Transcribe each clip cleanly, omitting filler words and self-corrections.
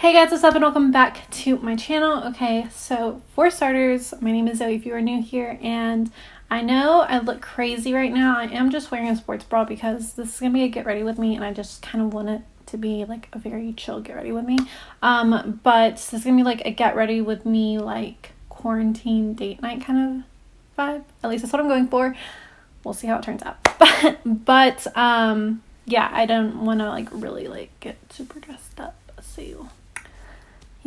Hey guys, what's up and welcome back to my channel. Okay, so for starters, my name is Zoe if you are new here, and I know I look crazy right now. I am just wearing a sports bra because this is gonna be a get ready with me, and I just kind of want it to be like a very chill get ready with me. But this is gonna be like a get ready with me, like quarantine date night kind of vibe. At least that's what I'm going for. We'll see how it turns out. But yeah, I don't want to like really like get super dressed up. So you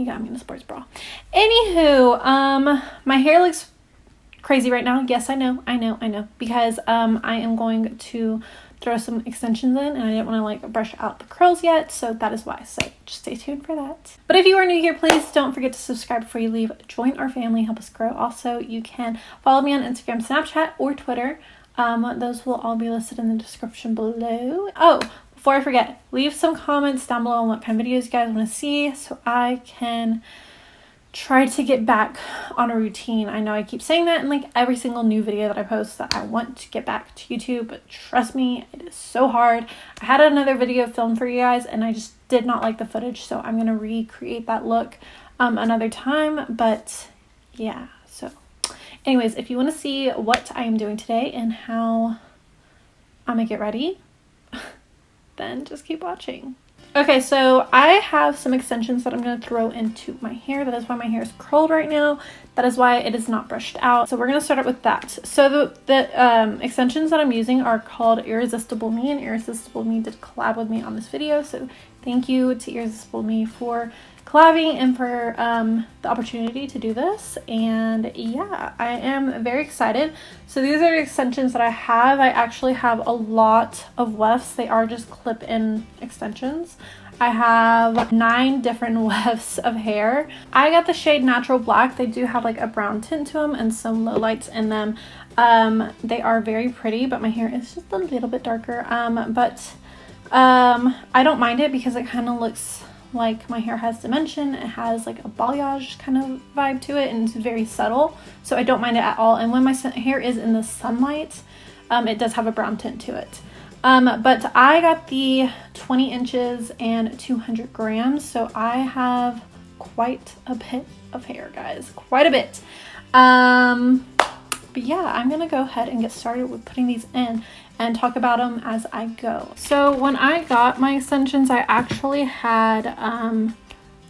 got me in a sports bra. Anywho, my hair looks crazy right now. Yes, I know. Because I am going to throw some extensions in, and I didn't want to like brush out the curls yet, so that is why. So just stay tuned for that. But if you are new here, please don't forget to subscribe before you leave. Join our family, help us grow. Also, you can follow me on Instagram, Snapchat, or Twitter. Those will all be listed in the description below. Oh, before I forget, leave some comments down below on what kind of videos you guys want to see so I can try to get back on a routine. I know I keep saying that in like every single new video that I post, that I want to get back to YouTube, but trust me, it is so hard. I had another video filmed for you guys and I just did not like the footage, so I'm going to recreate that look another time. But yeah, so anyways, if you want to see what I am doing today and how I'm going to get ready, then just keep watching. Okay, so I have some extensions that I'm going to throw into my hair. That is why my hair is curled right now. That is why it is not brushed out. So we're going to start out with that. So the extensions that I'm using are called Irresistible Me, and Irresistible Me did collab with me on this video. So thank you to Irresistible Me for collabing and for the opportunity to do this. And yeah, I am very excited. So these are the extensions that I have. I actually have a lot of wefts. They are just clip-in extensions. I have 9 different wefts of hair. I got the shade Natural Black. They do have like a brown tint to them and some lowlights in them. They are very pretty, but my hair is just a little bit darker. I don't mind it because it kind of looks like my hair has dimension. It has like a balayage kind of vibe to it, and it's very subtle, so I don't mind it at all. And when my hair is in the sunlight, it does have a brown tint to it. But I got the 20 inches and 200 grams, so I have quite a bit of hair, guys, quite a bit. But yeah, I'm gonna go ahead and get started with putting these in and talk about them as I go. So when I got my extensions, I actually had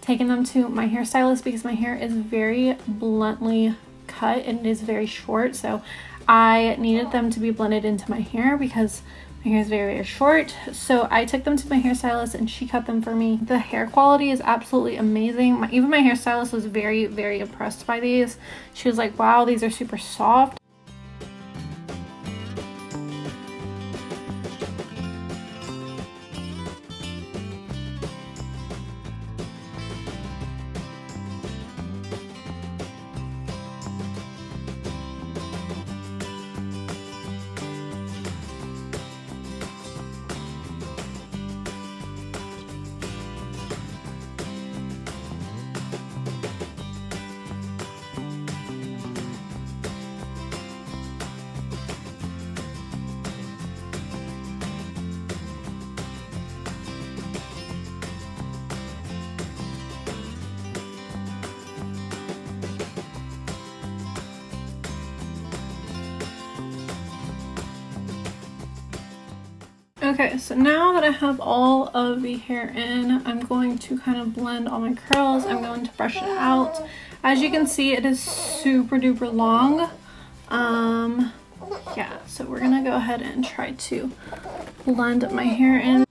taken them to my hairstylist because my hair is very bluntly cut and it is very short. So I needed them to be blended into my hair because my hair is very, very short. So I took them to my hairstylist and she cut them for me. The hair quality is absolutely amazing. Even my hairstylist was very, very impressed by these. She was like, wow, these are super soft. Okay, so now that I have all of the hair in, I'm going to kind of blend all my curls. I'm going to brush it out. As you can see, it is super duper long. Yeah, so we're gonna go ahead and try to blend my hair in.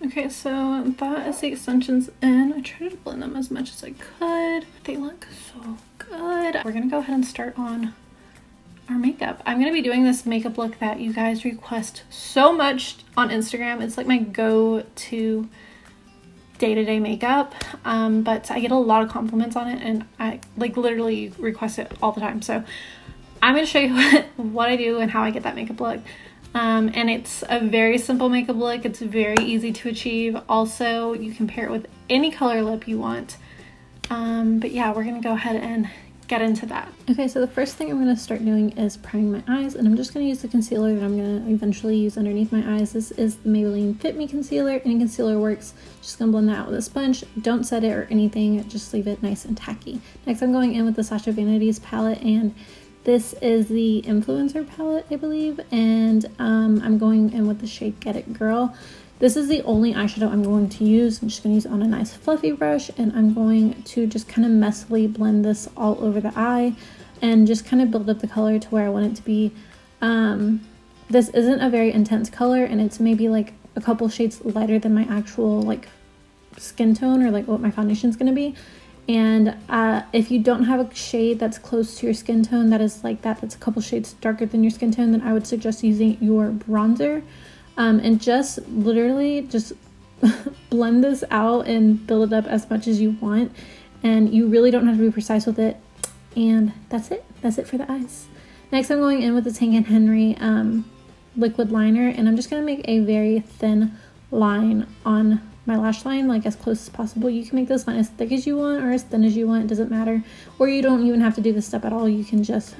Okay, so that is the extensions in. I tried to blend them as much as I could. They look so good. We're gonna go ahead and start on our makeup. I'm gonna be doing this makeup look that you guys request so much on Instagram. It's like my go-to day-to-day makeup, but I get a lot of compliments on it, and I like literally request it all the time. So I'm gonna show you what I do and how I get that makeup look. And it's a very simple makeup look. It's very easy to achieve. Also, you can pair it with any color lip you want. But yeah, we're gonna go ahead and get into that. Okay, so the first thing I'm going to start doing is priming my eyes, and I'm just going to use the concealer that I'm going to eventually use underneath my eyes. This is the Maybelline Fit Me concealer. Any concealer works. Just going to blend that out with a sponge. Don't set it or anything, just leave it nice and tacky. Next, I'm going in with the Sacha Vanity's palette, and this is the Influencer palette, I believe, and I'm going in with the shade Get It Girl. This is the only eyeshadow I'm going to use. I'm just going to use it on a nice fluffy brush, and I'm going to just kind of messily blend this all over the eye and just kind of build up the color to where I want it to be. This isn't a very intense color, and it's maybe like a couple shades lighter than my actual like skin tone or like what my foundation is going to be. And if you don't have a shade that's close to your skin tone that is like that's a couple shades darker than your skin tone, then I would suggest using your bronzer. And just literally just blend this out and build it up as much as you want, and you really don't have to be precise with it. And that's it for the eyes. Next, I'm going in with this Hank & Henry liquid liner, and I'm just going to make a very thin line on my lash line, like as close as possible. You can make this line as thick as you want or as thin as you want, it doesn't matter. Or you don't even have to do this step at all. You can just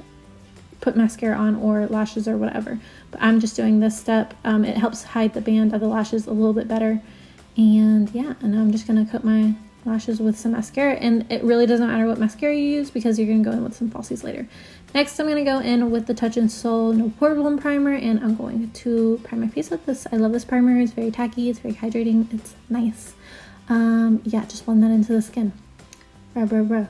put mascara on or lashes or whatever, but I'm just doing this step. It helps hide the band of the lashes a little bit better. And yeah, and now I'm just gonna coat my lashes with some mascara, and it really doesn't matter what mascara you use because you're gonna go in with some falsies later. Next, I'm gonna go in with the Touch in Sol No POREBLEM primer, and I'm going to prime my face with this. I love this primer. It's very tacky, it's very hydrating, it's nice. Yeah, just blend that into the skin. Bro.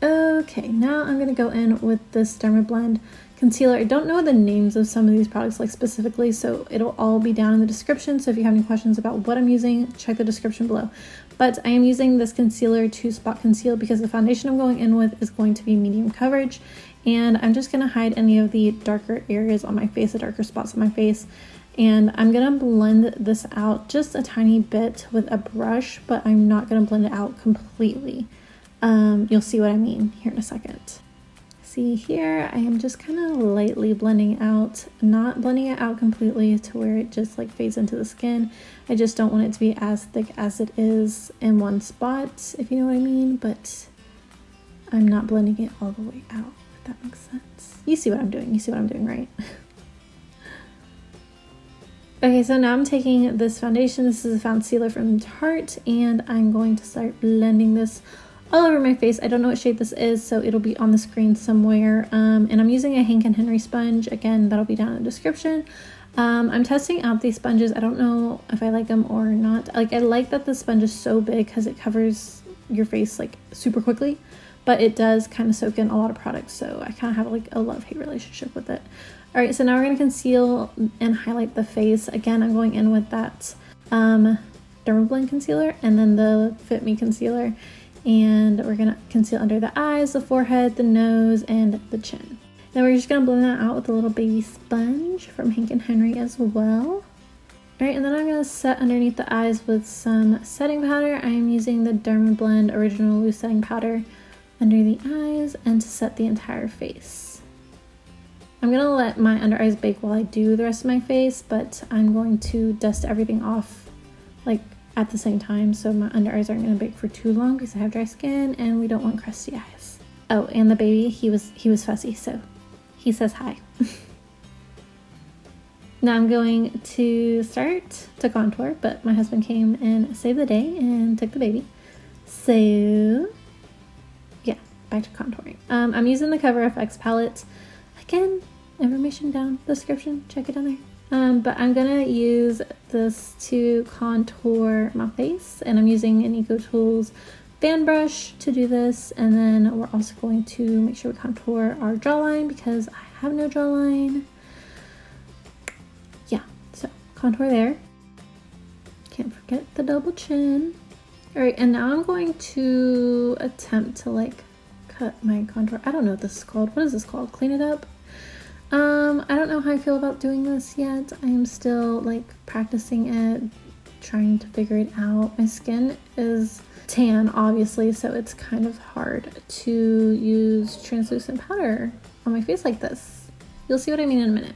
Okay, now I'm going to go in with this Dermablend Concealer. I don't know the names of some of these products like specifically, so it'll all be down in the description. So if you have any questions about what I'm using, check the description below. But I am using this concealer to spot conceal because the foundation I'm going in with is going to be medium coverage. And I'm just going to hide any of the darker areas on my face, the darker spots on my face. And I'm going to blend this out just a tiny bit with a brush, but I'm not going to blend it out completely. You'll see what I mean here in a second. See here, I am just kind of lightly blending out, not blending it out completely to where it just like fades into the skin. I just don't want it to be as thick as it is in one spot, if you know what I mean, but I'm not blending it all the way out, if that makes sense. You see what I'm doing, right? Okay, so now I'm taking this foundation. This is a FOUNDCEALER from Tarte, and I'm going to start blending this all over my face. I don't know what shade this is, so it'll be on the screen somewhere. And I'm using a Hank & Henry sponge. Again, that'll be down in the description. I'm testing out these sponges. I don't know if I like them or not. Like, I like that the sponge is so big because it covers your face like super quickly, but it does kind of soak in a lot of products, so I kind of have like a love-hate relationship with it. All right, so now we're going to conceal and highlight the face. Again, I'm going in with that Dermablend Concealer and then the Fit Me Concealer. And we're going to conceal under the eyes, the forehead, the nose, and the chin. Then we're just going to blend that out with a little baby sponge from Hank & Henry as well. Alright, and then I'm going to set underneath the eyes with some setting powder. I am using the Dermablend Original Loose Setting Powder under the eyes and to set the entire face. I'm going to let my under eyes bake while I do the rest of my face, but I'm going to dust everything off like at the same time, so my under eyes aren't going to bake for too long because I have dry skin and we don't want crusty eyes. Oh, and the baby, he was fussy, so he says hi. Now I'm going to start to contour, but my husband came and saved the day and took the baby. So yeah, back to contouring. I'm using the Cover FX palette. Again, information down the description, check it down there. But I'm gonna use this to contour my face, and I'm using an Eco Tools fan brush to do this, and then we're also going to make sure we contour our jawline because I have no jawline. Yeah, so contour there. Can't forget the double chin. Alright, and now I'm going to attempt to like cut my contour. I don't know what this is called. What is this called? Clean it up? I don't know how I feel about doing this yet. I am still like practicing it, trying to figure it out. My skin is tan, obviously, so it's kind of hard to use translucent powder on my face like this. You'll see what I mean in a minute.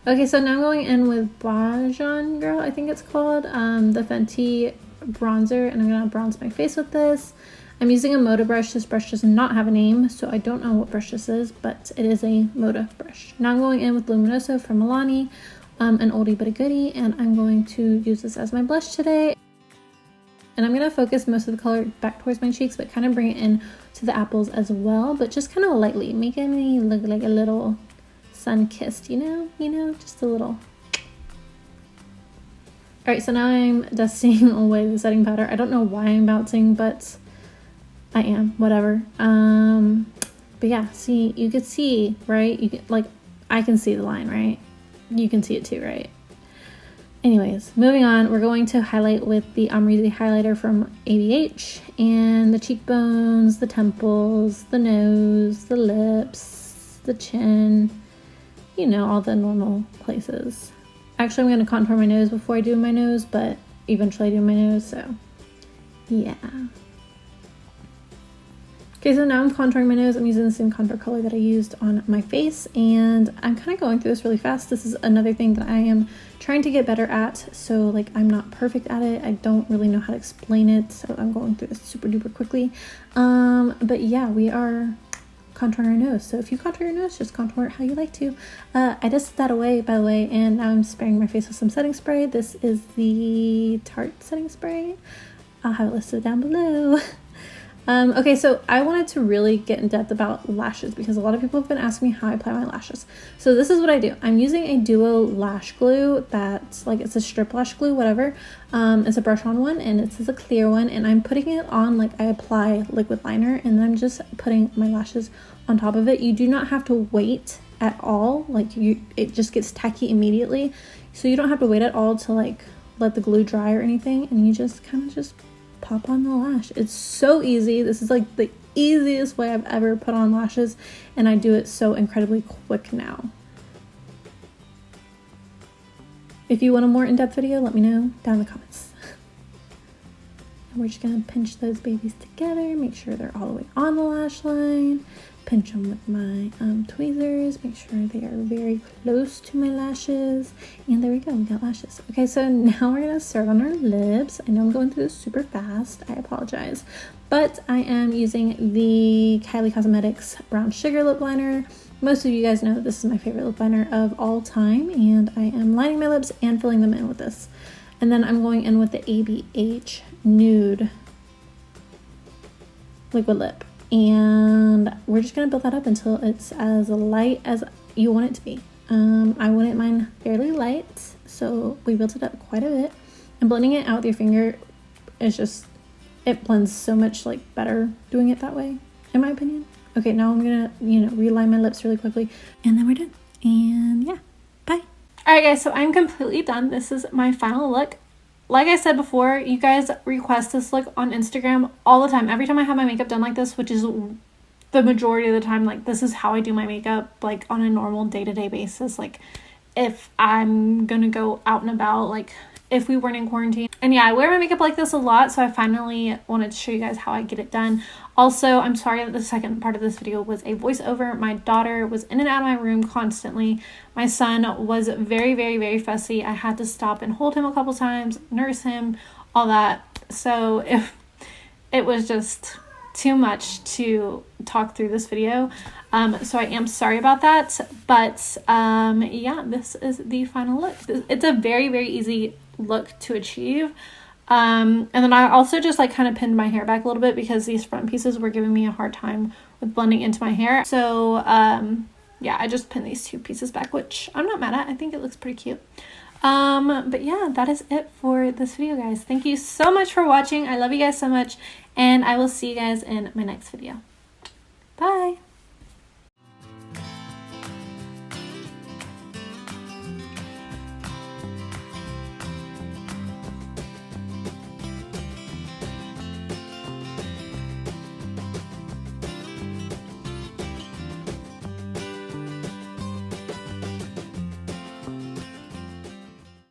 Okay, so now I'm going in with Bajan Girl, I think it's called, the Fenty bronzer, and I'm gonna bronze my face with this. I'm using a Moda brush. This brush does not have a name, so I don't know what brush this is, but it is a Moda brush. Now I'm going in with Luminoso from Milani, an oldie but a goodie, and I'm going to use this as my blush today. And I'm going to focus most of the color back towards my cheeks, but kind of bring it in to the apples as well, but just kind of lightly, making me look like a little sun-kissed, you know, just a little. All right, so now I'm dusting away the setting powder. I don't know why I'm bouncing, but I am, whatever. But yeah, see, you could see, right? You can, like, I can see the line, right? You can see it too, right? Anyways, moving on, we're going to highlight with the Omri highlighter from ABH, and the cheekbones, the temples, the nose, the lips, the chin, you know, all the normal places. Actually, I'm going to contour my nose before I do my nose, but eventually I do my nose, so yeah. Okay, so now I'm contouring my nose. I'm using the same contour color that I used on my face, and I'm kind of going through this really fast. This is another thing that I am trying to get better at, so like I'm not perfect at it. I don't really know how to explain it, so I'm going through this super duper quickly. But yeah, we are contouring our nose. So if you contour your nose, just contour it how you like to. I dusted that away, by the way, and now I'm spraying my face with some setting spray. This is the Tarte setting spray. I'll have it listed down below. Okay, so I wanted to really get in depth about lashes because a lot of people have been asking me how I apply my lashes. So this is what I do. I'm using a duo lash glue that's like, it's a strip lash glue, whatever. It's a brush on one, and it's a clear one, and I'm putting it on like I apply liquid liner, and then I'm just putting my lashes on top of it. You do not have to wait at all. Like it just gets tacky immediately. So you don't have to wait at all to like let the glue dry or anything, and you just kind of just pop on the lash. It's so easy. This is like the easiest way I've ever put on lashes, and I do it so incredibly quick now. If you want a more in-depth video, let me know down in the comments. And we're just gonna pinch those babies together, make sure they're all the way on the lash line, pinch them with my tweezers, make sure they are very close to my lashes, and there we go, we got lashes. Okay, so now we're gonna start on our lips. I know I'm going through this super fast, I apologize, but I am using the Kylie Cosmetics Brown Sugar Lip Liner. Most of you guys know that this is my favorite lip liner of all time, and I am lining my lips and filling them in with this. And then I'm going in with the ABH Nude Liquid Lip. And we're just gonna build that up until it's as light as you want it to be. I wanted mine fairly light, so we built it up quite a bit. And blending it out with your finger is just, it blends so much like better doing it that way, in my opinion. Okay, now I'm gonna, reline my lips really quickly, and then we're done. And yeah, bye. All right, guys, so I'm completely done. This is my final look. Like I said before, you guys request this look on Instagram all the time. Every time I have my makeup done like this, which is the majority of the time, like this is how I do my makeup, like on a normal day-to-day basis. Like if I'm gonna go out and about, like if we weren't in quarantine. And yeah, I wear my makeup like this a lot, so I finally wanted to show you guys how I get it done. Also, I'm sorry that the second part of this video was a voiceover. My daughter was in and out of my room constantly. My son was very, very, very fussy. I had to stop and hold him a couple times, nurse him, all that. So it was just too much to talk through this video. So I am sorry about that. But yeah, this is the final look. It's a very, very easy look to achieve. And then I also just like kind of pinned my hair back a little bit because these front pieces were giving me a hard time with blending into my hair. So yeah, I just pinned these two pieces back, which I'm not mad at. I think it looks pretty cute. But yeah, that is it for this video, guys. Thank you so much for watching. I love you guys so much, and I will see you guys in my next video. Bye.